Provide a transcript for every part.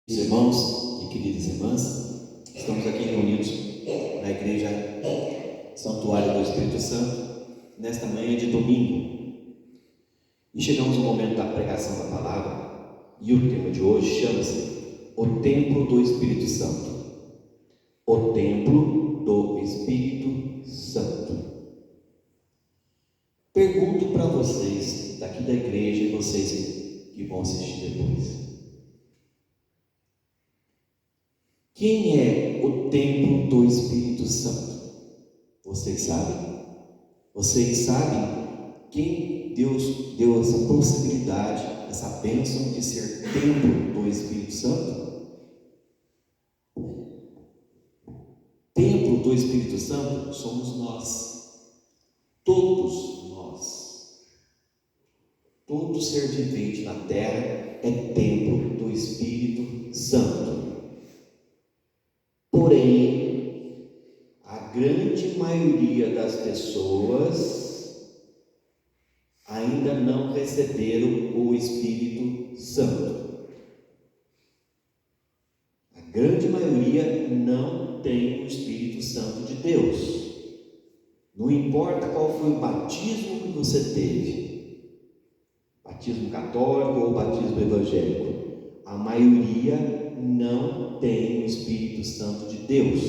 Irmãos e queridas irmãs, estamos aqui reunidos na Igreja Santuário do Espírito Santo, nesta manhã de domingo, e chegamos ao momento da pregação da palavra, e o tema de hoje chama-se O Templo do Espírito Santo. O Templo do Espírito Santo. Pergunto para vocês, daqui da igreja, e vocês que vão assistir depois: quem é o templo do Espírito Santo? Vocês sabem? Vocês sabem quem Deus deu essa possibilidade, essa bênção de ser templo do Espírito Santo? Templo do Espírito Santo somos nós. Todos nós. Todo ser vivente na terra é templo do Espírito Santo. Porém, a grande maioria das pessoas ainda não receberam o Espírito Santo. A grande maioria não tem o Espírito Santo de Deus. Não importa qual foi o batismo que você teve, batismo católico ou batismo evangélico, a maioria não tem o Espírito Santo de Deus,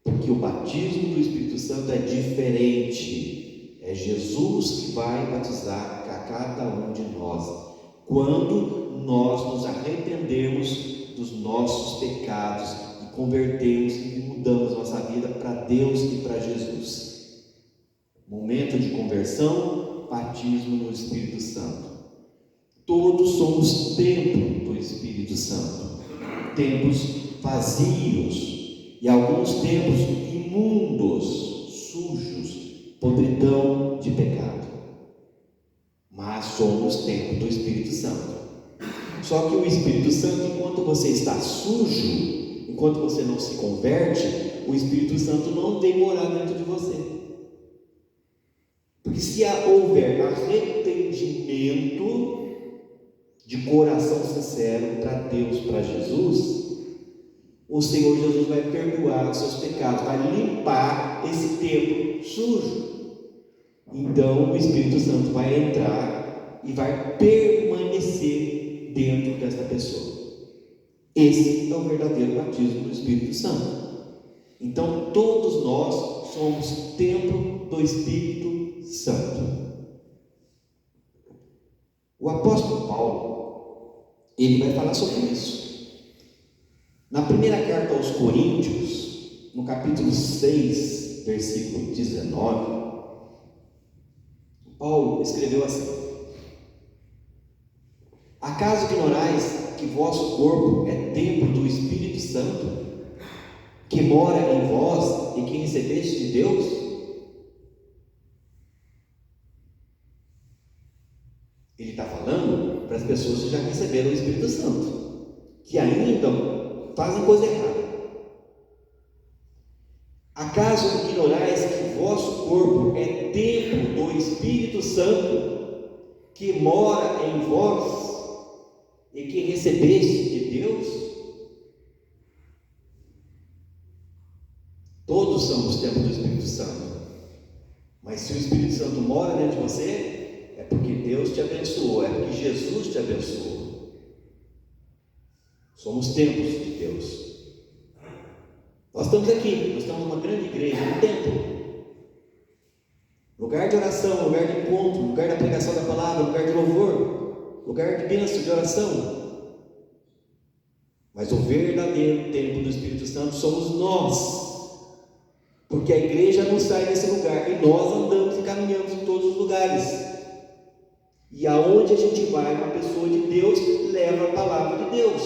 porque o batismo do Espírito Santo é diferente. É Jesus que vai batizar a cada um de nós quando nós nos arrependemos dos nossos pecados e convertemos e mudamos nossa vida para Deus e para Jesus. Momento de conversão, batismo no Espírito Santo. Todos somos templo do Espírito Santo, templos vazios e alguns templos imundos, sujos, podridão de pecado. Mas somos templo do Espírito Santo. Só que o Espírito Santo, enquanto você está sujo, enquanto você não se converte, o Espírito Santo não tem morar dentro de você. Porque se houver arrependimento de coração sincero para Deus, para Jesus, o Senhor Jesus vai perdoar os seus pecados, vai limpar esse templo sujo. Então o Espírito Santo vai entrar e vai permanecer dentro desta pessoa. Esse é o verdadeiro batismo do Espírito Santo. Então todos nós somos templo do Espírito Santo. O apóstolo Paulo, ele vai falar sobre isso. Na primeira carta aos Coríntios, no capítulo 6, versículo 19, Paulo escreveu assim: acaso ignorais que vosso corpo é templo do Espírito Santo, que mora em vós e que recebeste de Deus? Ele está falando para as pessoas que já receberam o Espírito Santo, que ainda fazem coisa errada. Acaso ignorais que vosso corpo é templo do Espírito Santo, que mora em vós e que recebeste de Deus? Todos somos templo do Espírito Santo, mas se o Espírito Santo mora dentro de você, é porque Deus te abençoou, é porque Jesus te abençoou. Somos templos de Deus. Nós estamos aqui, nós estamos numa grande igreja, um templo. Lugar de oração, lugar de encontro, lugar da pregação da palavra, lugar de louvor, lugar de bênção, de oração. Mas o verdadeiro templo do Espírito Santo somos nós. Porque a igreja não sai desse lugar e nós andamos e caminhamos em todos os lugares. E aonde a gente vai, uma pessoa de Deus leva a palavra de Deus,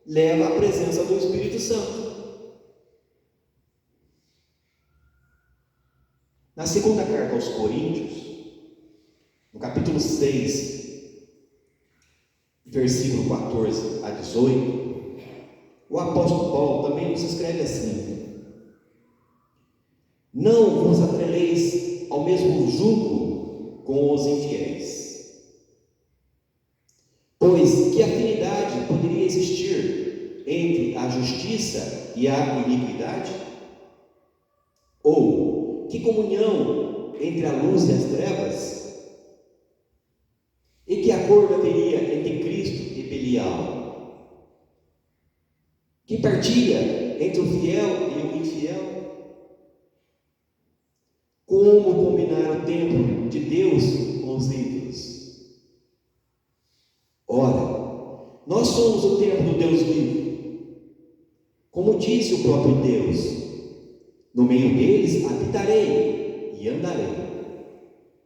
leva a presença do Espírito Santo. Na segunda carta aos Coríntios, no capítulo 6, versículo 14 a 18, o apóstolo Paulo também nos escreve assim: não vos atreleis ao mesmo jugo com os infiéis, pois que afinidade poderia existir a justiça e a iniquidade? Ou que comunhão entre a luz e as trevas? E que acordo haveria entre Cristo e Belial? Que partilha entre o fiel e o infiel? Como combinar o templo de Deus com os ídolos? Ora, nós somos o templo do Deus vivo. Como disse o próprio Deus, no meio deles habitarei e andarei.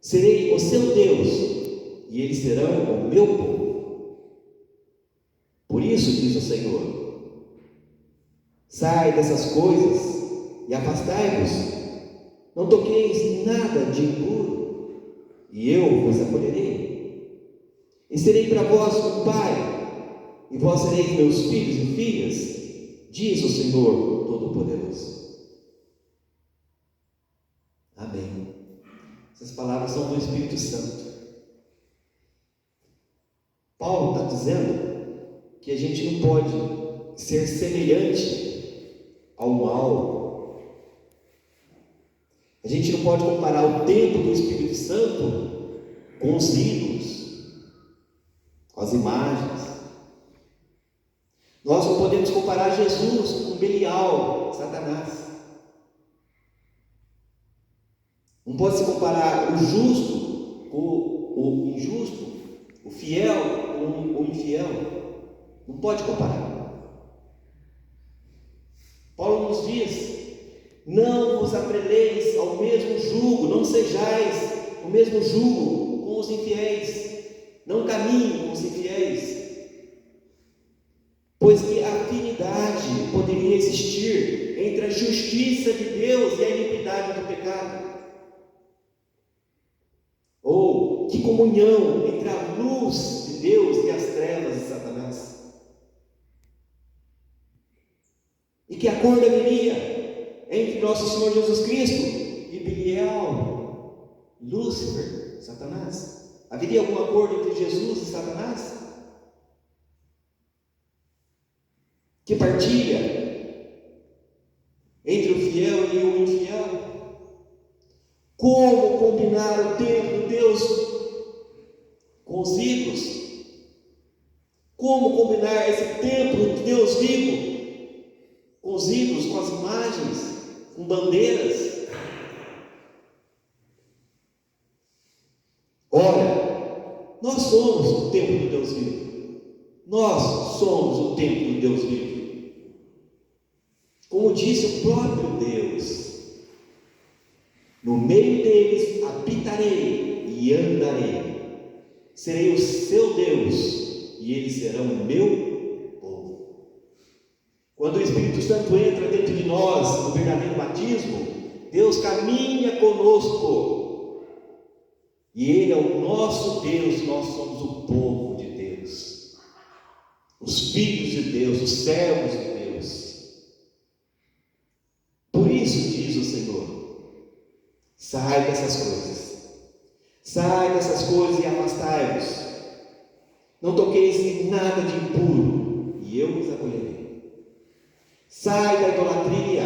Serei o seu Deus, e eles serão o meu povo. Por isso, diz o Senhor, sai dessas coisas e afastai-vos. Não toqueis nada de impuro, e eu vos acolherei. E serei para vós um pai, e vós sereis meus filhos e filhas, diz o Senhor Todo-Poderoso. Amém. Essas palavras são do Espírito Santo. Paulo está dizendo que a gente não pode ser semelhante ao mal. A gente não pode comparar o templo do Espírito Santo com os ídolos, com as imagens. Nós não podemos comparar Jesus com Belial, Satanás. Não pode se comparar o justo com o injusto, o fiel com o infiel. Não pode comparar. Paulo nos diz: não vos atreleis ao mesmo jugo, não sejais o mesmo jugo com os infiéis, não caminhem com os infiéis, pois que afinidade poderia existir entre a justiça de Deus e a iniquidade do pecado? Ou que comunhão entre a luz de Deus e as trevas de Satanás? E que acordo haveria entre nosso Senhor Jesus Cristo e Belial, Lúcifer, Satanás? Haveria algum acordo entre Jesus e Satanás? Que partilha entre o fiel e o infiel? Como combinar o templo de Deus com os ídolos? Como combinar esse templo de Deus vivo com os ídolos, com as imagens, com bandeiras? Ora, nós somos o templo do Deus vivo. Nós somos o templo do Deus vivo. Como disse o próprio Deus, no meio deles habitarei e andarei. Serei o seu Deus, e eles serão o meu povo. Quando o Espírito Santo entra dentro de nós, no verdadeiro batismo, Deus caminha conosco, e Ele é o nosso Deus. Nós somos o povo de Deus, os filhos de Deus, os servos de Deus. Por isso diz o Senhor: sai dessas coisas e afastai-vos. Não toqueis em nada de impuro, e eu vos acolherei. Sai da idolatria,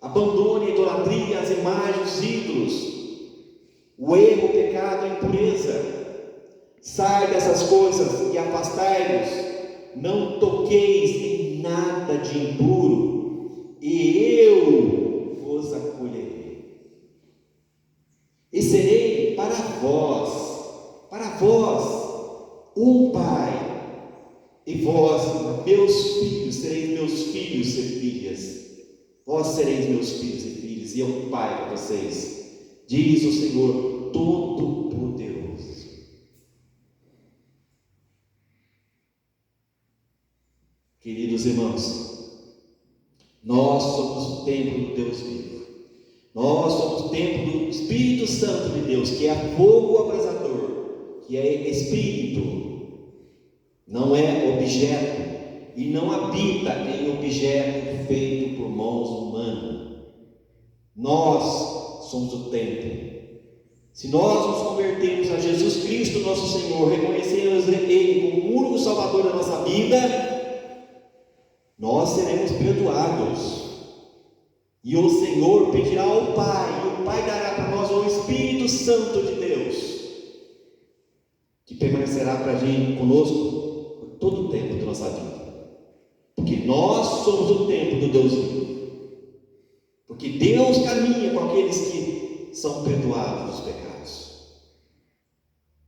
abandone a idolatria, as imagens, os ídolos, o erro, o pecado, a impureza. Sai dessas coisas e afastai-vos. Não toqueis em nada de impuro, e eu vos acolherei. E serei para vós, um Pai, e vós, meus filhos, sereis meus filhos e filhas. Vós sereis meus filhos e filhas, e eu um Pai para vocês, diz o Senhor Todo-Poderoso. Queridos irmãos, nós somos o templo do Deus vivo. Nós somos o templo do Espírito Santo de Deus, que é fogo abrasador, que é Espírito, não é objeto, e não habita em objeto feito por mãos humanas. Nós somos o templo. Se nós nos convertermos a Jesus Cristo, nosso Senhor, reconhecemos Ele como o único Salvador da nossa vida, nós seremos perdoados. E o Senhor pedirá ao Pai, e o Pai dará para nós o Espírito Santo de Deus, que permanecerá para a gente conosco por todo o tempo da nossa vida. Porque nós somos o templo do Deus vivo. Porque Deus caminha com aqueles que são perdoados dos pecados.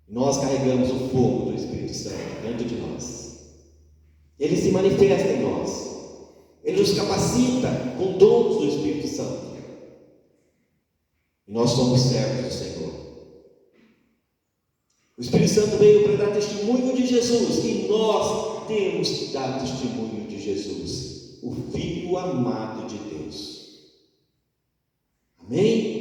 Nós carregamos o fogo do Espírito Santo dentro de nós. Ele se manifesta em nós. Ele nos capacita com dons do Espírito Santo. E nós somos servos do Senhor. O Espírito Santo veio para dar testemunho de Jesus. E nós temos que dar testemunho de Jesus, o Filho amado de Deus. Amém?